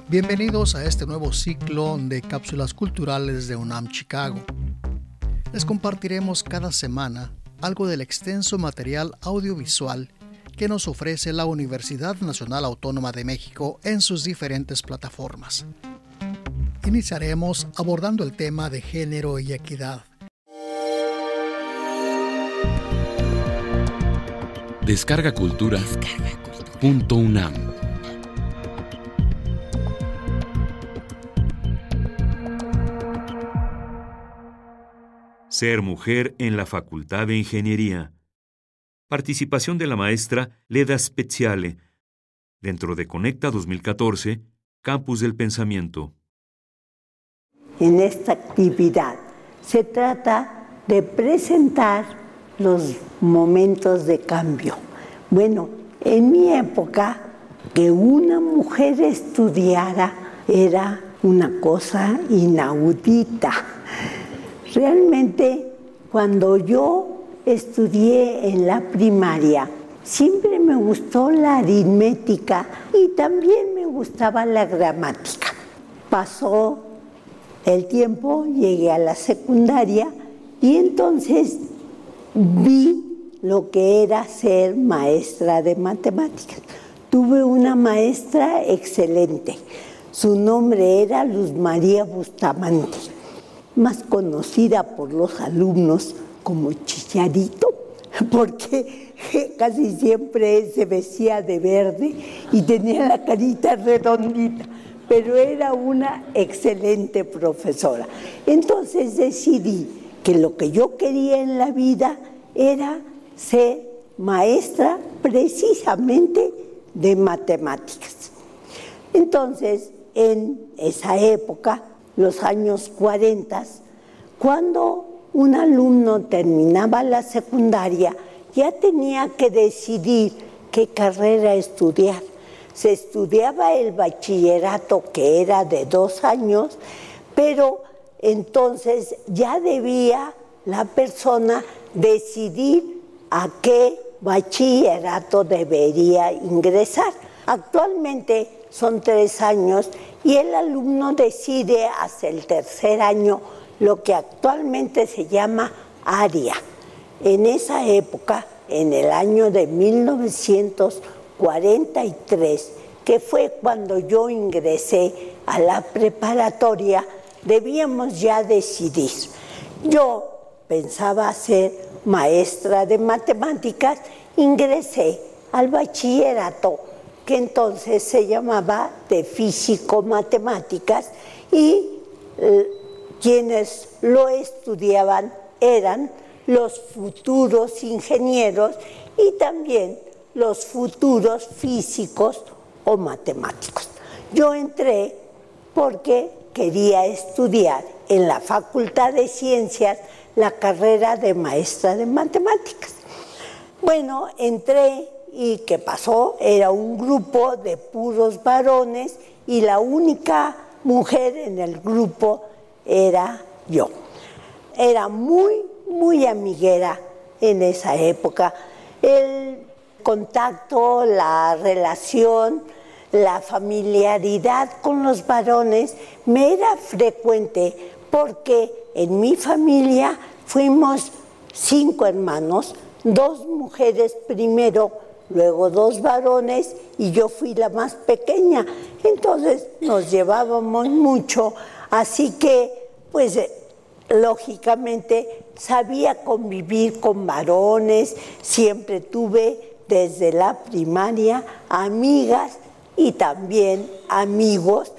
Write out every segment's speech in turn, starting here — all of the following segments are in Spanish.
Bienvenidos a este nuevo ciclo de cápsulas culturales de UNAM Chicago. Les compartiremos cada semana algo del extenso material audiovisual que nos ofrece la Universidad Nacional Autónoma de México en sus diferentes plataformas. Iniciaremos abordando el tema de género y equidad. Descarga Cultura. .unam. Ser mujer en la Facultad de Ingeniería. Participación de la maestra Leda Speziale, dentro de Conecta 2014, Campus del Pensamiento. En esta actividad se trata de presentar los momentos de cambio. Bueno, en mi época, que una mujer estudiara era una cosa inaudita. Realmente, cuando yo estudié en la primaria, siempre me gustó la aritmética y también me gustaba la gramática. Pasó el tiempo, llegué a la secundaria y entonces vi lo que era ser maestra de matemáticas. Tuve una maestra excelente. Su nombre era Luz María Bustamante, más conocida por los alumnos como Chicharito, porque casi siempre se vestía de verde y tenía la carita redondita, pero era una excelente profesora. Entonces decidí que lo que yo quería en la vida era ser maestra precisamente de matemáticas. Entonces, en esa época, los años 40, cuando un alumno terminaba la secundaria, ya tenía que decidir qué carrera estudiar. Se estudiaba el bachillerato, que era de 2 años, pero entonces ya debía la persona decidir a qué bachillerato debería ingresar. Actualmente son 3 años y el alumno decide hasta el 3er año lo que actualmente se llama área. En esa época, en el año de 1943, que fue cuando yo ingresé a la preparatoria, debíamos ya decidir. Yo pensaba ser maestra de matemáticas, ingresé al bachillerato, que entonces se llamaba de físico-matemáticas, y quienes lo estudiaban eran los futuros ingenieros y también los futuros físicos o matemáticos. Yo entré porque quería estudiar en la Facultad de Ciencias la carrera de maestra de matemáticas. Bueno, entré y ¿qué pasó? Era un grupo de puros varones y la única mujer en el grupo era yo. Era muy amiguera en esa época. El contacto, la relación, la familiaridad con los varones me era frecuente porque en mi familia fuimos 5 hermanos, 2 mujeres primero, luego 2 varones y yo fui la más pequeña. Entonces nos llevábamos mucho, así que pues lógicamente sabía convivir con varones, siempre tuve desde la primaria amigas y también amigos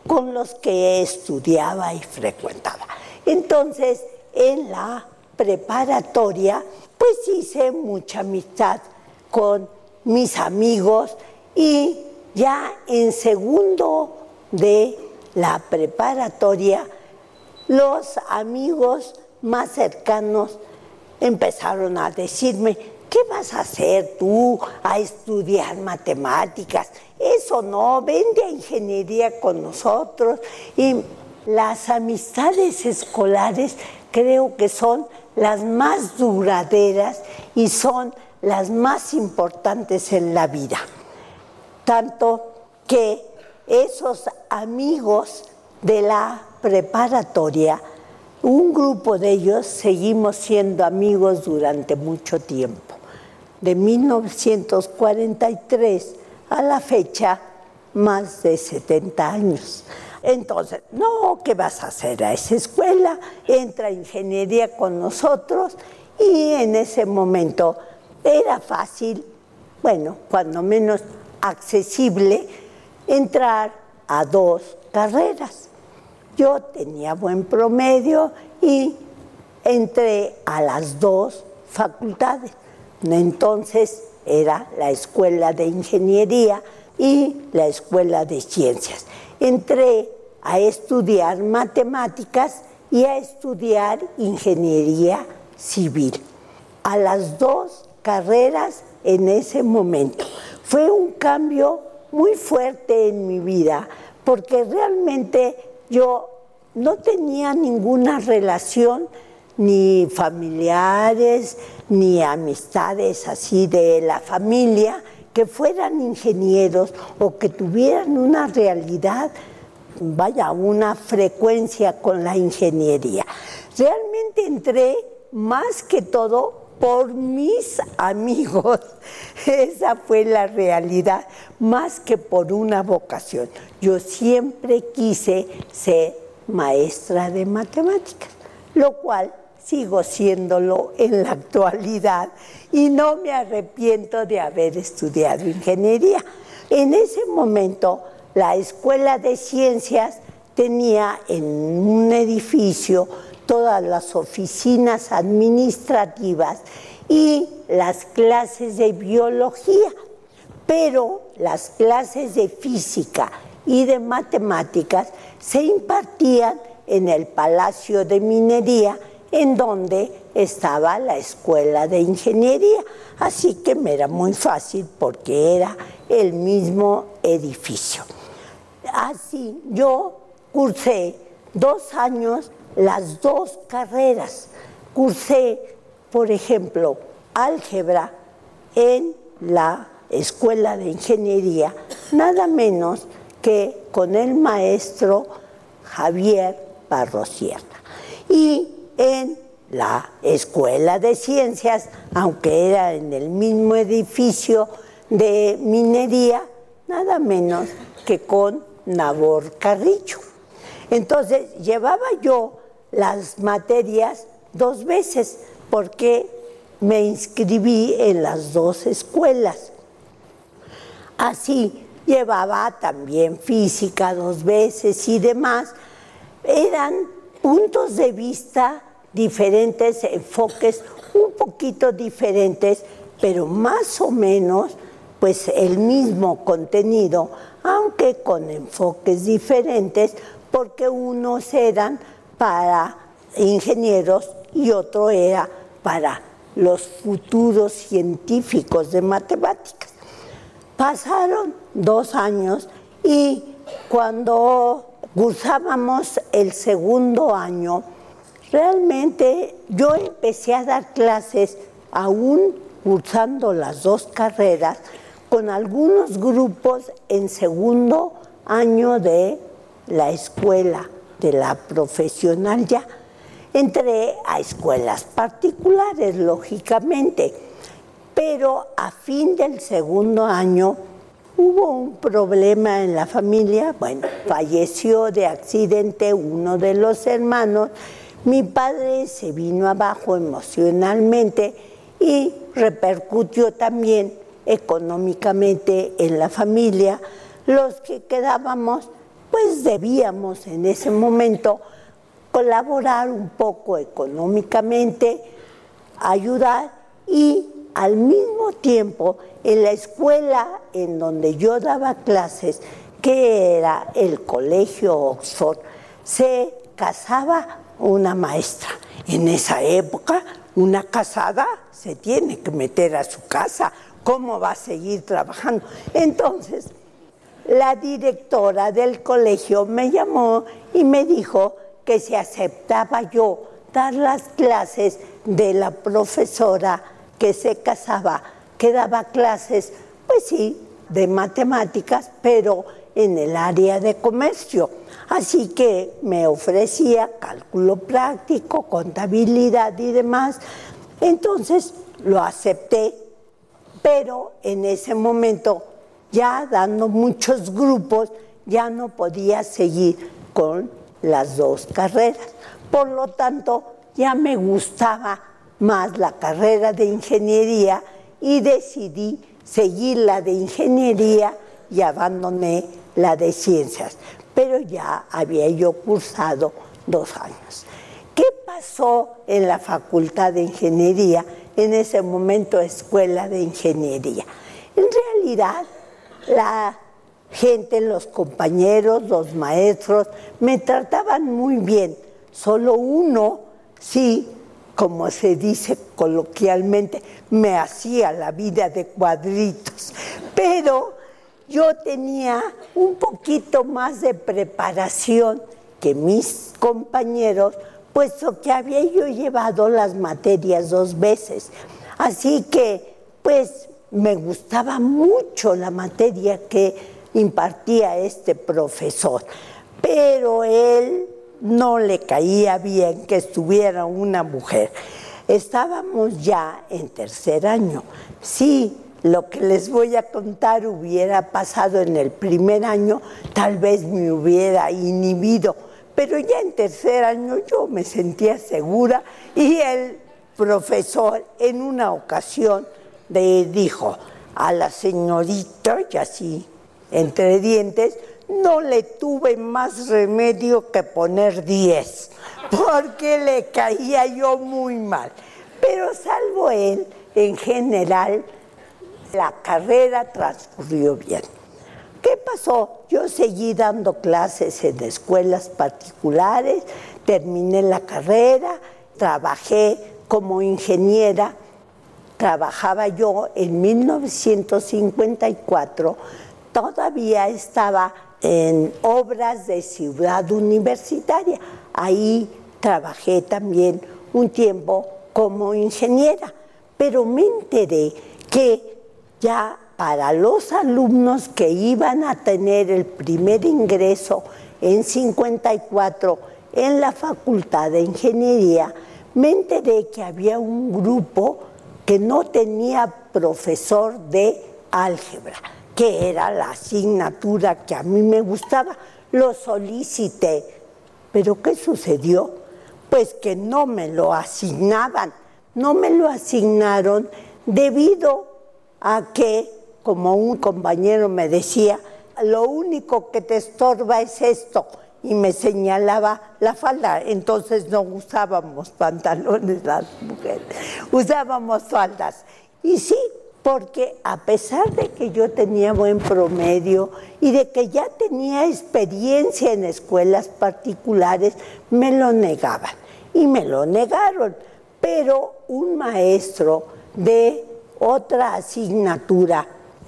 con los que estudiaba y frecuentaba. Entonces, en la preparatoria, pues hice mucha amistad con mis amigos y ya en segundo de la preparatoria, los amigos más cercanos empezaron a decirme: ¿qué vas a hacer tú a estudiar matemáticas? Eso no, vente a ingeniería con nosotros. Y las amistades escolares creo que son las más duraderas y son las más importantes en la vida. Tanto que esos amigos de la preparatoria, un grupo de ellos seguimos siendo amigos durante mucho tiempo. De 1943 a la fecha, más de 70 años. Entonces, no, ¿qué vas a hacer a esa escuela? Entra a ingeniería con nosotros y en ese momento era fácil, bueno, cuando menos accesible, entrar a 2 carreras. Yo tenía buen promedio y entré a las 2 facultades. Entonces era la Escuela de Ingeniería y la Escuela de Ciencias. Entré a estudiar matemáticas y a estudiar ingeniería civil. A las 2 carreras en ese momento. Fue un cambio muy fuerte en mi vida, porque realmente yo no tenía ninguna relación, ni familiares, ni amistades así de la familia, que fueran ingenieros o que tuvieran una realidad, vaya, una frecuencia con la ingeniería. Realmente entré más que todo por mis amigos. Esa fue la realidad, más que por una vocación. Yo siempre quise ser maestra de matemáticas, lo cual sigo siéndolo en la actualidad y no me arrepiento de haber estudiado ingeniería. En ese momento, la Escuela de Ciencias tenía en un edificio todas las oficinas administrativas y las clases de biología, pero las clases de física y de matemáticas se impartían en el Palacio de Minería, en donde estaba la Escuela de Ingeniería. Así que me era muy fácil porque era el mismo edificio. Así yo cursé 2 años las 2 carreras. Cursé, por ejemplo, álgebra en la Escuela de Ingeniería, nada menos que con el maestro Javier Barrosierra. Y en la Escuela de Ciencias, aunque era en el mismo edificio de minería, nada menos que con Nabor Carrillo. Entonces, llevaba yo las materias 2 veces, porque me inscribí en las 2 escuelas. Así, llevaba también física 2 veces y demás. Eran puntos de vista diferentes, enfoques un poquito diferentes, pero más o menos pues el mismo contenido, aunque con enfoques diferentes, porque unos eran para ingenieros y otro era para los futuros científicos de matemáticas. Pasaron 2 años y cuando cursábamos el segundo año, realmente yo empecé a dar clases, aún cursando las 2 carreras, con algunos grupos en segundo año de la escuela, de la profesional ya. Entré a escuelas particulares, lógicamente, pero a fin del segundo año hubo un problema en la familia. Bueno, falleció de accidente uno de los hermanos. Mi padre se vino abajo emocionalmente y repercutió también económicamente en la familia. Los que quedábamos, pues debíamos en ese momento colaborar un poco económicamente, ayudar, y al mismo tiempo en la escuela en donde yo daba clases, que era el Colegio Oxford, se casaba una maestra. En esa época, una casada se tiene que meter a su casa. ¿Cómo va a seguir trabajando? Entonces, la directora del colegio me llamó y me dijo que si aceptaba yo dar las clases de la profesora que se casaba, que daba clases, pues sí, de matemáticas, pero en el área de comercio. Así que me ofrecía cálculo práctico, contabilidad y demás. Entonces lo acepté, pero en ese momento, ya dando muchos grupos, ya no podía seguir con las dos carreras. Por lo tanto, ya me gustaba más la carrera de ingeniería y decidí seguir la de ingeniería y abandoné la de ciencias. Pero ya había yo cursado 2 años. ¿Qué pasó en la Facultad de Ingeniería, en ese momento Escuela de Ingeniería? En realidad, la gente, los compañeros, los maestros, me trataban muy bien. Solo uno, sí, como se dice coloquialmente, me hacía la vida de cuadritos. Pero yo tenía un poquito más de preparación que mis compañeros, puesto que había yo llevado las materias 2 veces. Así que, pues, me gustaba mucho la materia que impartía este profesor. Pero él no le caía bien que estuviera una mujer. Estábamos ya en 3er año. Sí, lo que les voy a contar hubiera pasado en el 1er año, tal vez me hubiera inhibido, pero ya en 3er año yo me sentía segura y el profesor en una ocasión dijo a la señorita, y así entre dientes, no le tuve más remedio que poner 10, porque le caía yo muy mal. Pero salvo él, en general, la carrera transcurrió bien. ¿Qué pasó? Yo seguí dando clases en escuelas particulares, terminé la carrera, trabajé como ingeniera. Trabajaba yo en 1954, todavía estaba en obras de Ciudad Universitaria. Ahí trabajé también un tiempo como ingeniera, pero me enteré que ya para los alumnos que iban a tener el primer ingreso en 54 en la Facultad de Ingeniería, me enteré que había un grupo que no tenía profesor de álgebra, que era la asignatura que a mí me gustaba. Lo solicité, pero ¿qué sucedió? Pues que no me lo asignaban. No me lo asignaron debido a que, como un compañero me decía, lo único que te estorba es esto, y me señalaba la falda. Entonces no usábamos pantalones las mujeres, usábamos faldas. Y sí, porque a pesar de que yo tenía buen promedio y de que ya tenía experiencia en escuelas particulares, me lo negaban. Y me lo negaron. Pero un maestro de otra asignatura,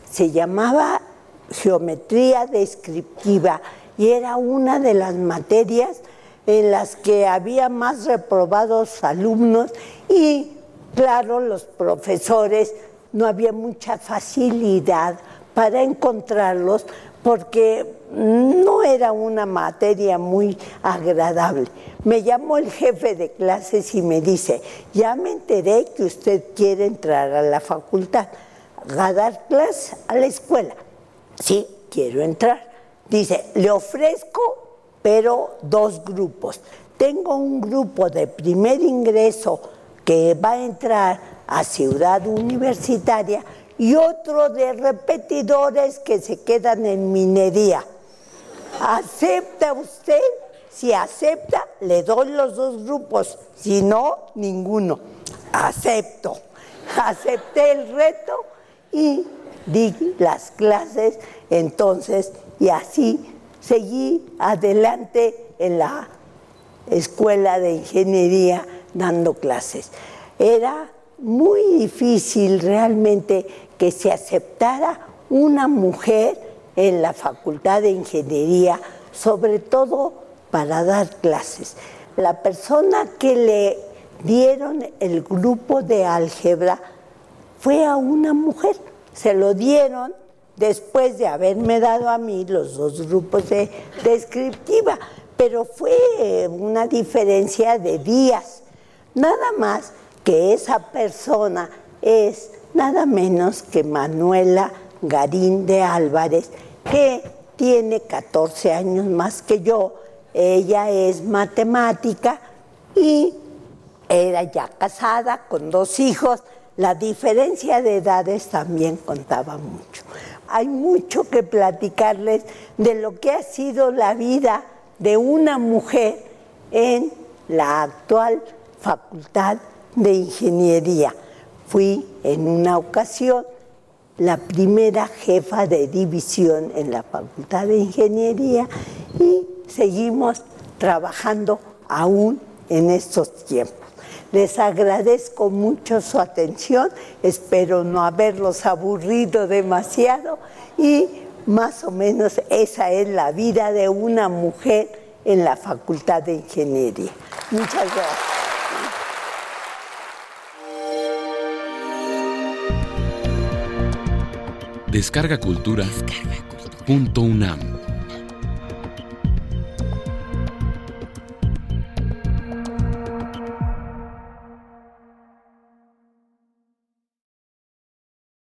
se llamaba Geometría Descriptiva, y era una de las materias en las que había más reprobados alumnos y, claro, los profesores no había mucha facilidad para encontrarlos porque no era una materia muy agradable. Me llamó el jefe de clases y me dice, ya me enteré que usted quiere entrar a la facultad, a dar clases a la escuela. Sí, quiero entrar. Dice, le ofrezco, pero 2 grupos. Tengo un grupo de primer ingreso que va a entrar a Ciudad Universitaria y otro de repetidores que se quedan en minería. ¿Acepta usted? Si acepta, le doy los 2 grupos. Si no, ninguno. Acepto. Acepté el reto y di las clases entonces. Y así seguí adelante en la Escuela de Ingeniería dando clases. Era muy difícil realmente que se aceptara una mujer en la Facultad de Ingeniería, sobre todo para dar clases. La persona que le dieron el grupo de álgebra fue a una mujer. Se lo dieron después de haberme dado a mí los 2 grupos de descriptiva, pero fue una diferencia de días. Nada más que esa persona es nada menos que Manuela Garín de Álvarez, que tiene 14 años más que yo. Ella es matemática y era ya casada con 2 hijos. La diferencia de edades también contaba mucho. Hay mucho que platicarles de lo que ha sido la vida de una mujer en la actual Facultad de Ingeniería. Fui en una ocasión la primera jefa de división en la Facultad de Ingeniería y seguimos trabajando aún en estos tiempos. Les agradezco mucho su atención, espero no haberlos aburrido demasiado y más o menos esa es la vida de una mujer en la Facultad de Ingeniería. Muchas gracias. Descarga Cultura.unam